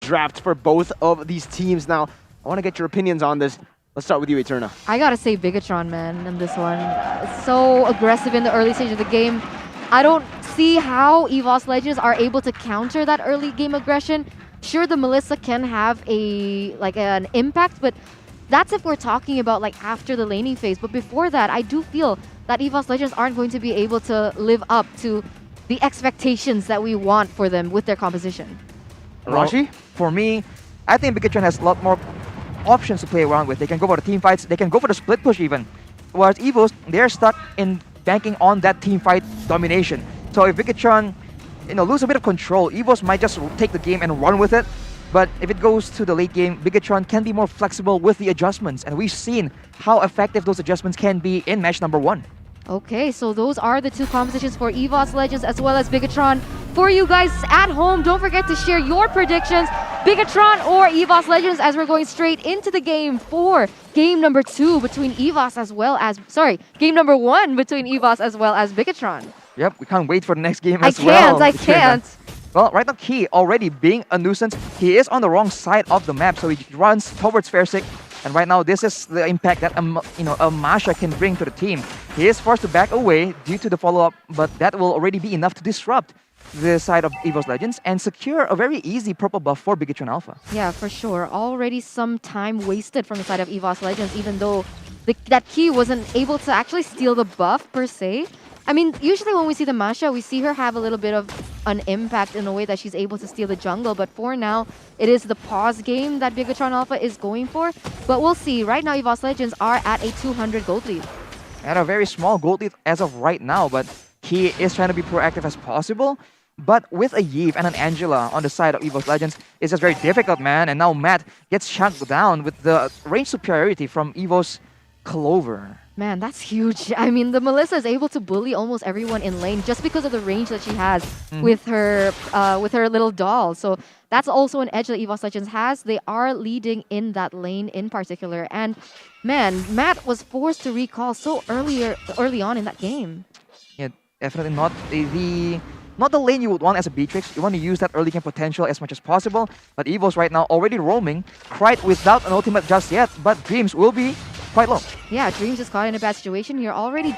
draft for both of these teams. Now, I want to get your opinions on this. Let's start with you, Eterna. I gotta say Bigetron, man, in this one. So aggressive in the early stage of the game. I don't see how EVOS Legends are able to counter that early game aggression. Sure, the Melissa can have an impact, but that's if we're talking about like after the laning phase. But before that, I do feel that EVOS Legends aren't going to be able to live up to the expectations that we want for them with their composition. Rashi? For me, I think Bigetron has a lot more options to play around with. They can go for the team fights, they can go for the split push even. Whereas EVOS, they're stuck in banking on that team fight domination. So if Bigetron, lose a bit of control, EVOS might just take the game and run with it. But if it goes to the late game, Bigetron can be more flexible with the adjustments. And we've seen how effective those adjustments can be in match number 1. Okay, so those are the two compositions for EVOS Legends as well as Bigetron. For you guys at home, don't forget to share your predictions, Bigetron or EVOS Legends, as we're going straight into the game for game number 2 between EVOS as well as, game number 1 between EVOS as well as Bigetron. Yep, we can't wait for the next game as well. I can't. Well, right now, Key already being a nuisance. He is on the wrong side of the map, so he runs towards Fairsick. And right now, this is the impact that a Masha can bring to the team. He is forced to back away due to the follow-up, but that will already be enough to disrupt the side of EVOS Legends and secure a very easy purple buff for Bigetron Alpha. Yeah, for sure. Already some time wasted from the side of EVOS Legends, even though that Key wasn't able to actually steal the buff per se. I mean, usually when we see the Masha, we see her have a little bit of an impact in a way that she's able to steal the jungle. But for now, it is the pause game that Bigetron Alpha is going for. But we'll see. Right now, EVOS Legends are at a 200 gold lead. At a very small gold lead as of right now, but he is trying to be proactive as possible. But with a Yve and an Angela on the side of EVOS Legends, it's just very difficult, man. And now Matt gets shut down with the range superiority from EVOS Clover. Man, that's huge. I mean, the Melissa is able to bully almost everyone in lane just because of the range that she has with her little doll. So that's also an edge that EVOS Legends has. They are leading in that lane in particular. And man, Matt was forced to recall so early on in that game. Yeah, definitely not the lane you would want as a Beatrix. You want to use that early game potential as much as possible. But EVOS right now already roaming, Cried without an ultimate just yet, but Dreams will be quite low. Yeah, Dreams is caught in a bad situation here, already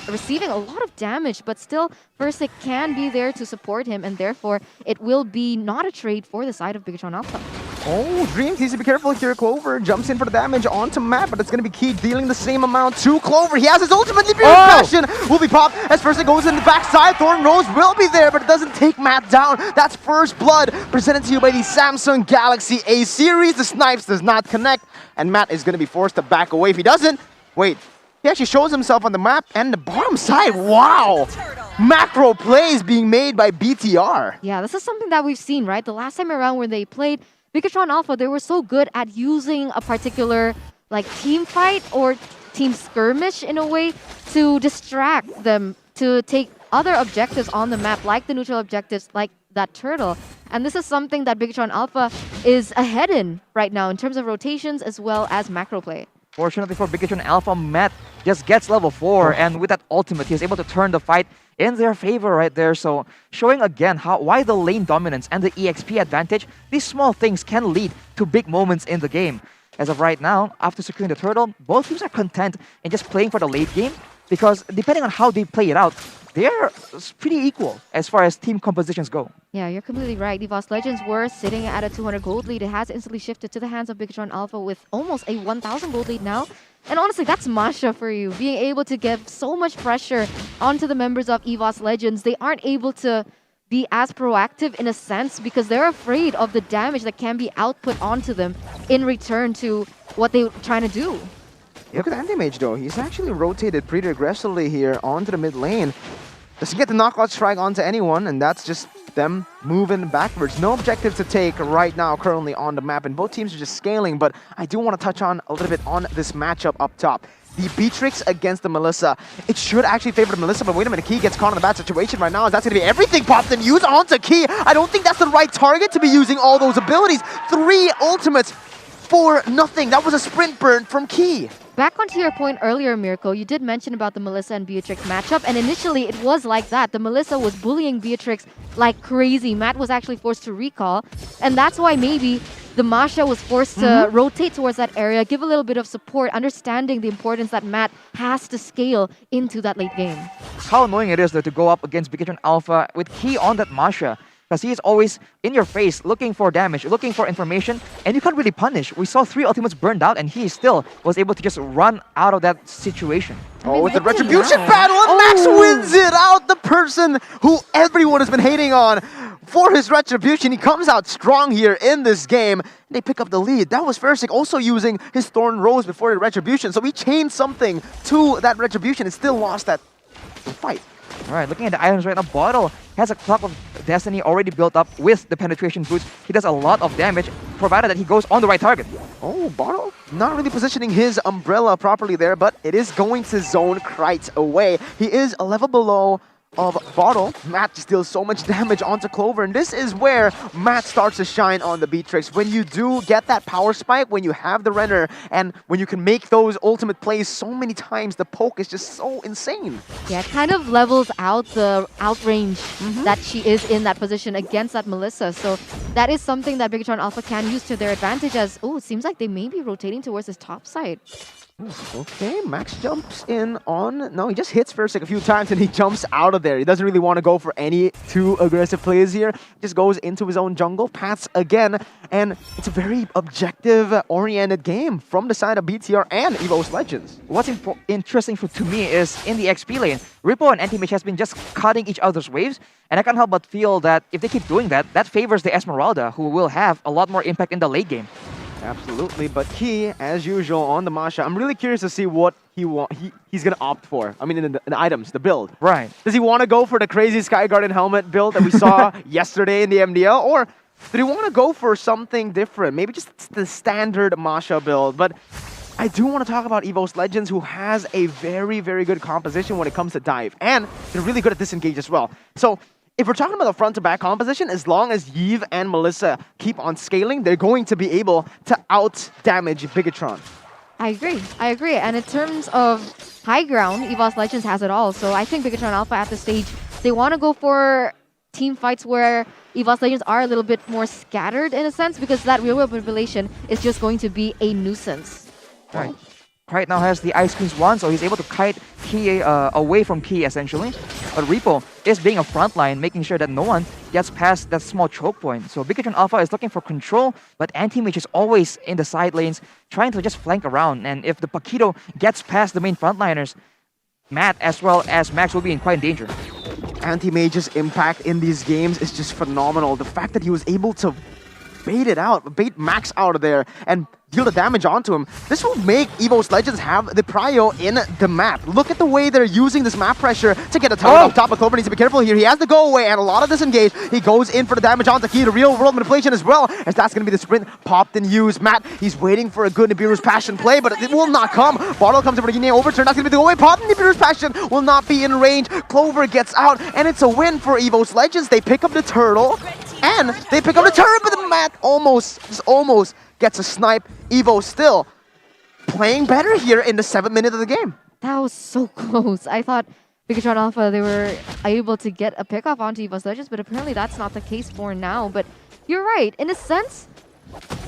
receiving a lot of damage, but still, Fursick can be there to support him, and therefore, it will be not a trade for the side of Bigetron Alpha. Oh, Dreams needs to be careful here. Clover jumps in for the damage onto Matt, but it's going to be Key dealing the same amount to Clover. He has his ultimate. The passion will be popped as Fursick goes in the backside. Thorn Rose will be there, but it doesn't take Matt down. That's first blood presented to you by the Samsung Galaxy A series. The snipes does not connect, and Matt is going to be forced to back away. If he doesn't, wait, he actually shows himself on the map and the bottom side. Wow! Macro plays being made by BTR. Yeah, this is something that we've seen, right? The last time around when they played Bigetron Alpha, they were so good at using a particular team fight or team skirmish in a way to distract them to take other objectives on the map, like the neutral objectives, like that turtle. And this is something that Bigetron Alpha is ahead in right now in terms of rotations as well as macro play. Fortunately for Bigetron Alpha, Matt just gets level 4, and with that ultimate, he's able to turn the fight in their favor right there. So showing again why the lane dominance and the EXP advantage, these small things can lead to big moments in the game. As of right now, after securing the turtle, both teams are content in just playing for the late game, because depending on how they play it out, they're pretty equal as far as team compositions go. Yeah, you're completely right. EVOS Legends were sitting at a 200 gold lead. It has instantly shifted to the hands of Bigetron Alpha with almost a 1,000 gold lead now. And honestly, that's Masha for you. Being able to give so much pressure onto the members of EVOS Legends. They aren't able to be as proactive in a sense because they're afraid of the damage that can be output onto them in return to what they're trying to do. Look at Anti-Mage though. He's actually rotated pretty aggressively here onto the mid lane. Doesn't get the knockout strike onto anyone, and that's just them moving backwards. No objective to take right now currently on the map, and both teams are just scaling, but I do want to touch on a little bit on this matchup up top. The Beatrix against the Melissa. It should actually favor the Melissa, but wait a minute, Key gets caught in a bad situation right now. That's going to be everything popped and used onto Key. I don't think that's the right target to be using all those abilities. 3 ultimates for nothing. That was a sprint burn from Key. back onto your point earlier, Mirko, you did mention about the Melissa and Beatrix matchup, and initially it was like that. The Melissa was bullying Beatrix like crazy. Matt was actually forced to recall, and that's why maybe the Masha was forced to rotate towards that area, give a little bit of support, understanding the importance that Matt has to scale into that late game. How annoying it is though to go up against Bigetron Alpha with Key on that Masha. Because he is always in your face, looking for damage, looking for information, and you can't really punish. We saw 3 ultimates burned out, and he still was able to just run out of that situation. Oh, it's a retribution battle, and Max wins it out. The person who everyone has been hating on for his retribution, he comes out strong here in this game. They pick up the lead. That was Versik also using his Thorn Rose before the retribution, so he chained something to that retribution and still lost that fight. Alright, looking at the items right now, Bottle has a Clock of Destiny already built up with the penetration boots. He does a lot of damage, provided that he goes on the right target. Oh, Bottle not really positioning his umbrella properly there, but it is going to zone Krite away. He is a level below of Bottle. Matt just deals so much damage onto Clover, and this is where Matt starts to shine on the Beatrix. When you do get that power spike, when you have the Renner, and when you can make those ultimate plays so many times, the poke is just so insane. Yeah, it kind of levels out the outrange that she is in that position against that Melissa. So that is something that Bigetron Alpha can use to their advantage as, oh, it seems like they may be rotating towards his top side. Okay, Max jumps in on... No, he just hits Versik a few times and he jumps out of there. He doesn't really want to go for any too aggressive plays here. Just goes into his own jungle, paths again, and it's a very objective-oriented game from the side of BTR and EVOS Legends. What's interesting to me is in the XP lane, Ripple and Anti-Mage has been just cutting each other's waves, and I can't help but feel that if they keep doing that, that favors the Esmeralda, who will have a lot more impact in the late game. Absolutely, but he, as usual, on the Masha, I'm really curious to see what he's going to opt for. I mean, in the items, the build. Right. Does he want to go for the crazy Sky Garden helmet build that we saw yesterday in the MDL? Or did he want to go for something different? Maybe just the standard Masha build. But I do want to talk about EVOS Legends, who has a very, very good composition when it comes to dive. And they're really good at disengage as well. So if we're talking about the front-to-back composition, as long as Yves and Melissa keep on scaling, they're going to be able to out-damage Bigetron. I agree. And in terms of high ground, EVOS Legends has it all. So I think Bigetron Alpha at this stage, they want to go for team fights where EVOS Legends are a little bit more scattered in a sense, because that real-world manipulation is just going to be a nuisance. Right. Right now has the Ice Queen's wand, so he's able to kite Key away from Key essentially. But Repo is being a frontline, making sure that no one gets past that small choke point. So Bigetron Alpha is looking for control, but Anti-Mage is always in the side lanes, trying to just flank around. And if the Paquito gets past the main frontliners, Matt as well as Max will be in quite danger. Anti-Mage's impact in these games is just phenomenal. The fact that he was able to bait Max out of there and deal the damage onto him. This will make EVOS Legends have the prio in the map. Look at the way they're using this map pressure to get a tower up top. But Clover needs to be careful here. He has to go away and a lot of disengage. He goes in for the damage onto Key, the real world manipulation as well, as that's going to be the sprint popped and used. Matt, he's waiting for a good Nibiru's Passion play, but it will not come. Bottle comes in for the Guinea overturn. That's going to be the way. Pop Nibiru's Passion will not be in range. Clover gets out, and it's a win for EVOS Legends. They pick up the turtle, and they pick up the turret, but the Matt almost gets a snipe. Evo still playing better here in the 7th minute of the game. That was so close. I thought Bigetron Alpha, they were able to get a pick off onto EVOS Legends, but apparently that's not the case for now. But you're right. In a sense,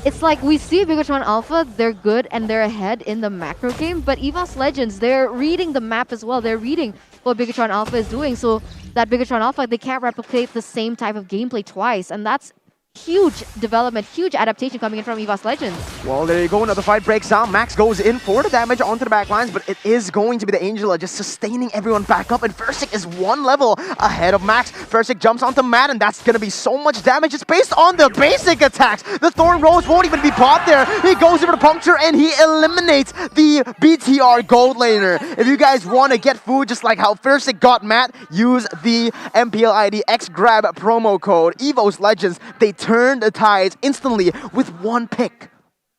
it's like we see Bigetron Alpha, they're good and they're ahead in the macro game, but EVOS Legends, they're reading the map as well. They're reading what Bigetron Alpha is doing, so that Bigetron Alpha, they can't replicate the same type of gameplay twice, and that's huge development, huge adaptation coming in from EVOS Legends. Well, there you go. Another fight breaks down. Max goes in for the damage onto the back lines, but it is going to be the Angela just sustaining everyone back up, and Versik is 1 level ahead of Max. Versik jumps onto Matt, and that's going to be so much damage. It's based on the basic attacks. The Thorn Rose won't even be popped there. He goes in for the puncture, and he eliminates the BTR gold laner. If you guys want to get food just like how Versik got Matt, use the MPL ID XGRAB promo code. EVOS Legends, they turned the tides instantly with 1 pick.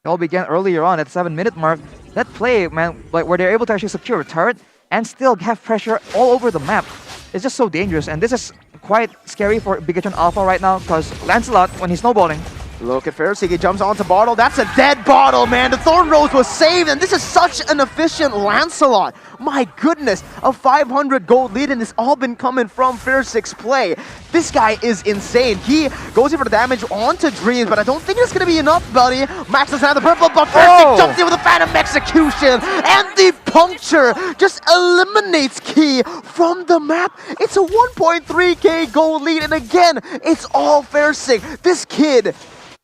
It all began earlier on at the 7-minute mark. That play, man, like where they're able to actually secure a turret and still have pressure all over the map. It's just so dangerous, and this is quite scary for Bigetron Alpha right now, because Lancelot, when he's snowballing, Look at Pharisee, he jumps onto Bottle. That's a dead Bottle, man. The Thorn Rose was saved, and this is such an efficient Lancelot. My goodness, a 500 gold lead, and it's all been coming from Pharisie's play. This guy is insane. He goes in for the damage onto Dreams, but I don't think it's going to be enough, buddy. Max doesn't have the purple, but Pharisee jumps in with a Phantom Execution, and the puncture just eliminates Key from the map. It's a 1.3k gold lead, and again, it's all Pharisee. This kid,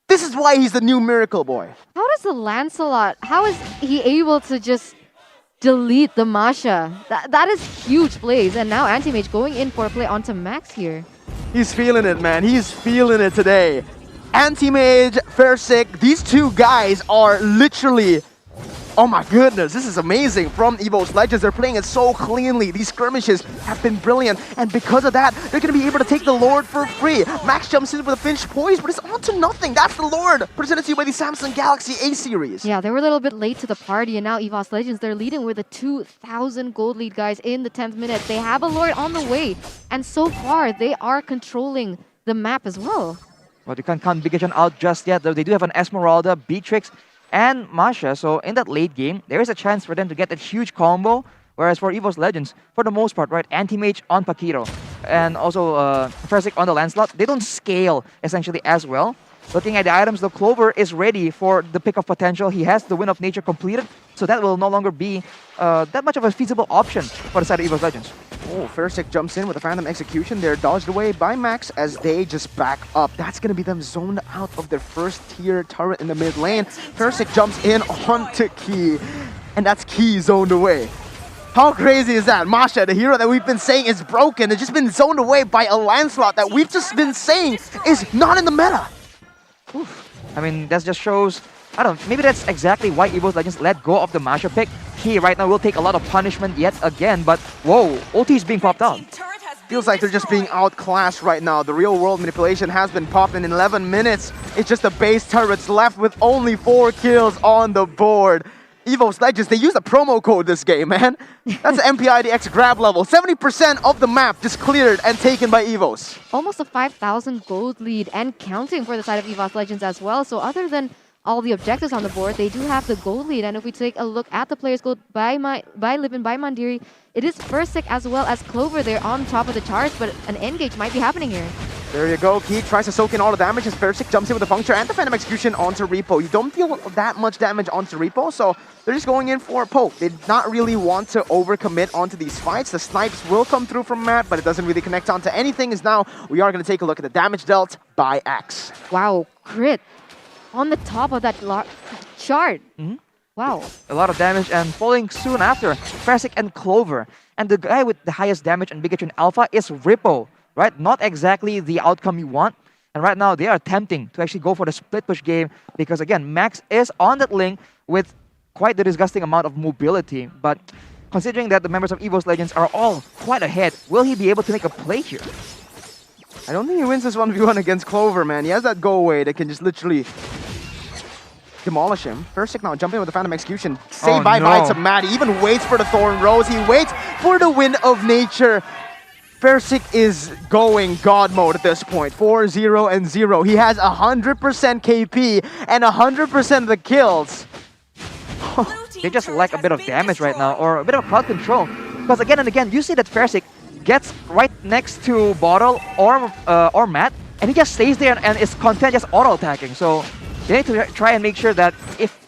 this is why he's the new Miracle Boy. How does the Lancelot, how is he able to just delete the Masha? That is huge plays, and now Anti-Mage going in for a play onto Max here. He's feeling it, man. He's feeling it today. Anti-Mage, Pharisee, these two guys are literally... Oh my goodness, this is amazing from EVOS Legends. They're playing it so cleanly. These skirmishes have been brilliant, and because of that, they're going to be able to take the Lord for free. Max jumps in with a Finch Poise, but it's on to nothing. That's the Lord, presented to you by the Samsung Galaxy A series. Yeah, they were a little bit late to the party, and now EVOS Legends, they're leading with a 2,000 gold lead, guys, in the 10th minute. They have a Lord on the way, and so far, they are controlling the map as well. But you can't count Bigetron out just yet, though. They do have an Esmeralda, Beatrix, and Masha, so in that late game, there is a chance for them to get that huge combo. Whereas for EVOS Legends, for the most part, right, Anti-Mage on Paquito and also Pharisee on the Lancelot, they don't scale essentially as well. Looking at the items, the Clover is ready for the pick of potential. He has the Wind of Nature completed, so that will no longer be that much of a feasible option for the side of EVOS Legends. Oh, Pharisee jumps in with a Phantom Execution. They're dodged away by Max as they just back up. That's going to be them zoned out of their first tier turret in the mid lane. Pharisee jumps in onto Key, and that's Key zoned away. How crazy is that? Masha, the hero that we've been saying is broken, has just been zoned away by a Lancelot that we've just been saying is not in the meta. Oof. I mean, that just shows, I don't know, maybe that's exactly why EVOS Legends let go of the Masha pick. He right now will take a lot of punishment yet again, but whoa, ulti is being popped out. Feels like they're just being outclassed right now. The real world manipulation has been popped in 11 minutes. It's just the base turrets left with only 4 kills on the board. EVOS Legends, they use a promo code this game, man. That's an MPIDX grab level. 70% of the map just cleared and taken by EVOS. Almost a 5,000 gold lead and counting for the side of EVOS Legends as well. So other than all the objectives on the board, they do have the gold lead. And if we take a look at the players' gold by Livin, by Mandiri, it is Pharisee as well as Clover. They're on top of the charts, but an engage might be happening here. There you go. Key tries to soak in all the damage as Pharisee jumps in with the puncture and the Phantom Execution onto Repo. You don't feel that much damage onto Repo, so they're just going in for a poke. They did not really want to overcommit onto these fights. The snipes will come through from Matt, but it doesn't really connect onto anything. As now we are going to take a look at the damage dealt by Axe. Wow, crit on the top of that chart. Wow. A lot of damage, and falling soon after, Pharisee and Clover. And the guy with the highest damage in Bigetron Alpha is Repo, right? Not exactly the outcome you want. And right now, they are attempting to actually go for the split push game because, again, Max is on that link with quite the disgusting amount of mobility. But considering that the members of EVOS Legends are all quite ahead, will he be able to make a play here? I don't think he wins this 1v1 against Clover, man. He has that go away that can just literally demolish him. Pharisee now jumping with the Phantom Execution. Say bye-bye to Matt. He even waits for the Thorn Rose. He waits for the Wind of Nature. Pharisee is going God mode at this point. 4-0 and 0. He has 100% KP and 100% of the kills. They just lack a bit of damage right now, or a bit of crowd control. Because again and again, you see that Pharisee gets right next to Bottle or Matt, and he just stays there and is content just auto-attacking. So they need to try and make sure that if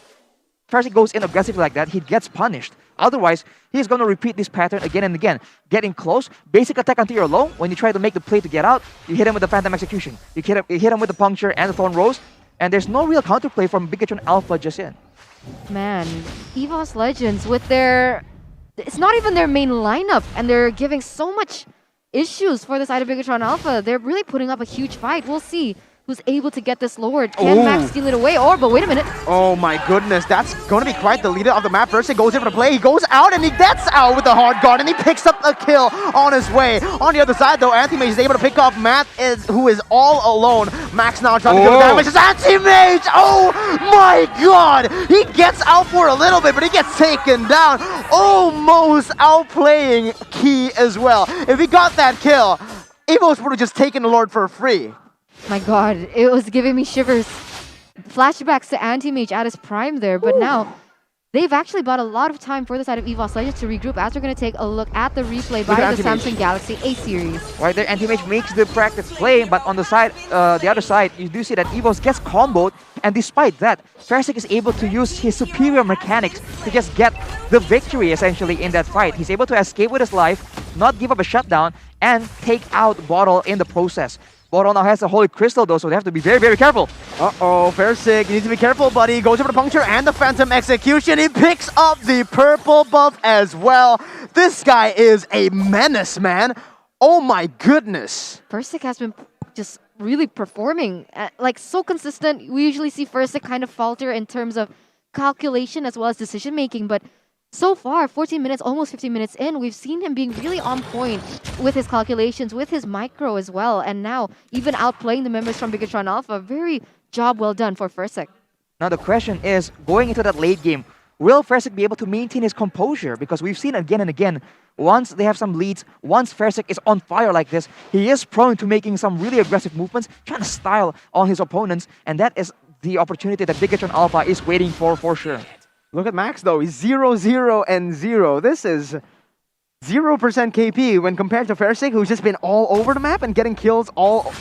Pharisee goes in aggressively like that, he gets punished. Otherwise, he's going to repeat this pattern again and again. Getting close, basic attack until you're low. When you try to make the play to get out, you hit him with the Phantom Execution. You hit him with the Puncture and the Thorn Rose, and there's no real counterplay from Bigetron Alpha just yet. Man, EVOS Legends with their... It's not even their main lineup, and they're giving so much issues for the side of Bigetron Alpha. They're really putting up a huge fight. We'll see who's able to get this Lord. Can Max steal it away? Or, but wait a minute. Oh my goodness, that's going to be quite the leader of the map. First, he goes in for the play. He goes out and he gets out with the hard guard and he picks up a kill on his way. On the other side, though, Anti-Mage is able to pick off Matt, who is all alone. Max now trying to do the damage. It's Anti-Mage! Oh my god! He gets out for a little bit, but he gets taken down. Almost outplaying Key as well. If he got that kill, EVOS would have just taken the Lord for free. My god, it was giving me shivers. flashbacks to Anti-Mage at his prime there, but now they've actually bought a lot of time for the side of EVOS Legends to regroup as we're going to take a look at the replay by the Samsung Galaxy A series. Right there, Anti-Mage makes the practice play, but on the side, the other side, you do see that EVOS gets comboed, and despite that, Fersik is able to use his superior mechanics to just get the victory, essentially, in that fight. He's able to escape with his life, not give up a shutdown, and take out Bottle in the process. Bottle now has a Holy Crystal though, so they have to be very, very careful. Uh-oh, Fersik, you need to be careful, buddy. Goes over the Puncture and the Phantom Execution. He picks up the purple buff as well. This guy is a menace, man. Oh my goodness. Fersik has been just really performing, like so consistent. We usually see Fersik kind of falter in terms of calculation as well as decision making, but so far, 14 minutes, almost 15 minutes in, we've seen him being really on point with his calculations, with his micro as well, and now even outplaying the members from Bigetron Alpha. Very job well done for Fersik. Now the question is, going into that late game, will Fersik be able to maintain his composure? Because we've seen again and again, once they have some leads, once Fersik is on fire like this, he is prone to making some really aggressive movements, trying to style on his opponents, and that is the opportunity that Bigetron Alpha is waiting for sure. Look at Max though, he's 0, 0, and 0. This is 0% KP when compared to Fersik, who's just been all over the map and getting kills all...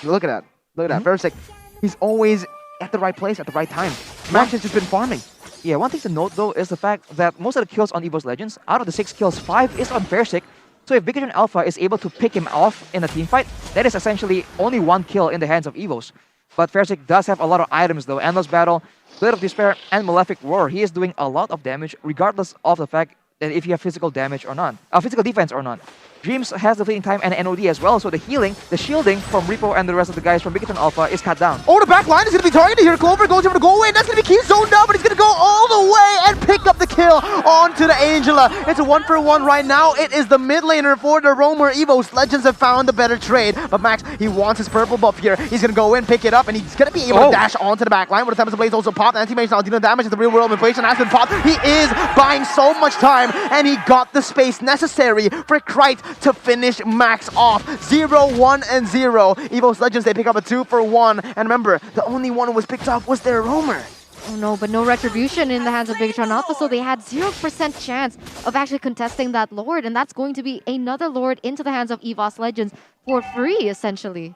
Look at that. Look at that. Fersik, he's always at the right place at the right time. Max has just been farming. Yeah, one thing to note though is the fact that most of the kills on EVOS Legends, out of the 6 kills, 5 is on Fersik. So if Bigetron Alpha is able to pick him off in a teamfight, that is essentially only 1 kill in the hands of EVOS. But Fersik does have a lot of items though. Endless Battle, Blade of Despair, and Malefic Roar. He is doing a lot of damage regardless of the fact that if you have physical damage or not. Physical defense or not. Dreams has the fleeting time and NOD as well, so the healing, the shielding from Repo and the rest of the guys from Bigetron Alpha is cut down. Oh, the back line is going to be targeted here. Clover goes over to go away. That's going to be key zoned down, but he's going to go all the way and pick up the kill onto the Angela. It's a 1-for-1 right now. It is the mid laner for the Roamer. EVOS Legends have found the better trade, but Max, he wants his purple buff here. He's going to go in, pick it up, and he's going to be able to dash onto the back line. With the Tempest Blades also popped. Anti-Mage now dealing damage in the real world. Inflation has been popped. He is buying so much time, and he got the space necessary for Krite to finish Max off. 0, 1, and 0. EVOS Legends, they pick up a 2-for-1. And remember, the only one who was picked up was their Roamer. Oh no, but no retribution in the hands of Bigetron Alpha, so they had 0% chance of actually contesting that Lord, and that's going to be another Lord into the hands of EVOS Legends for free, essentially.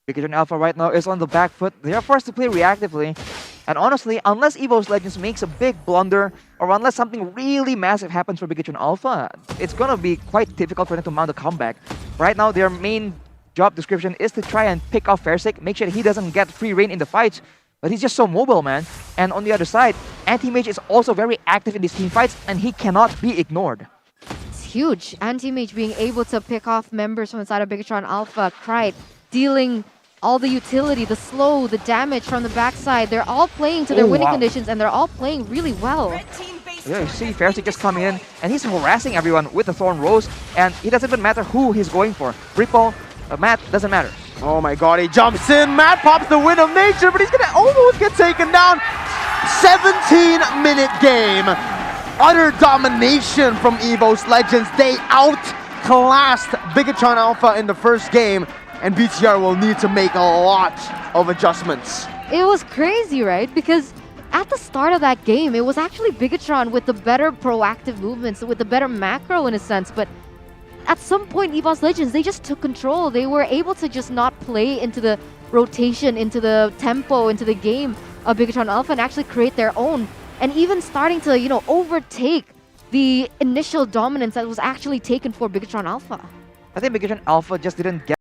Bigetron Alpha right now is on the back foot. They are forced to play reactively. And honestly, unless EVOS Legends makes a big blunder, or unless something really massive happens for Bigetron Alpha, it's gonna be quite difficult for them to mount a comeback. Right now, their main job description is to try and pick off Fersik, make sure he doesn't get free reign in the fights. But he's just so mobile, man. And on the other side, Anti-Mage is also very active in these team fights, and he cannot be ignored. It's huge. Anti-Mage being able to pick off members from inside of Bigetron Alpha, Krite, dealing all the utility, the slow, the damage from the backside. They're all playing to their winning conditions, and they're all playing really well. Yeah, you see Fersik just coming in, and he's harassing everyone with the Thorn Rose, and it doesn't even matter who he's going for. Ripple, Matt, doesn't matter. Oh my god, he jumps in. Matt pops the Wind of Nature, but he's gonna almost get taken down. 17-minute game. Utter domination from EVOS Legends. They outclassed Bigetron Alpha in the first game, and BTR will need to make a lot of adjustments. It was crazy, right? Because at the start of that game, it was actually Bigetron with the better proactive movements, with the better macro in a sense, but at some point, EVOS Legends, they just took control. They were able to just not play into the rotation, into the tempo, into the game of Bigetron Alpha and actually create their own. And even starting to, overtake the initial dominance that was actually taken for Bigetron Alpha. I think Bigetron Alpha just didn't get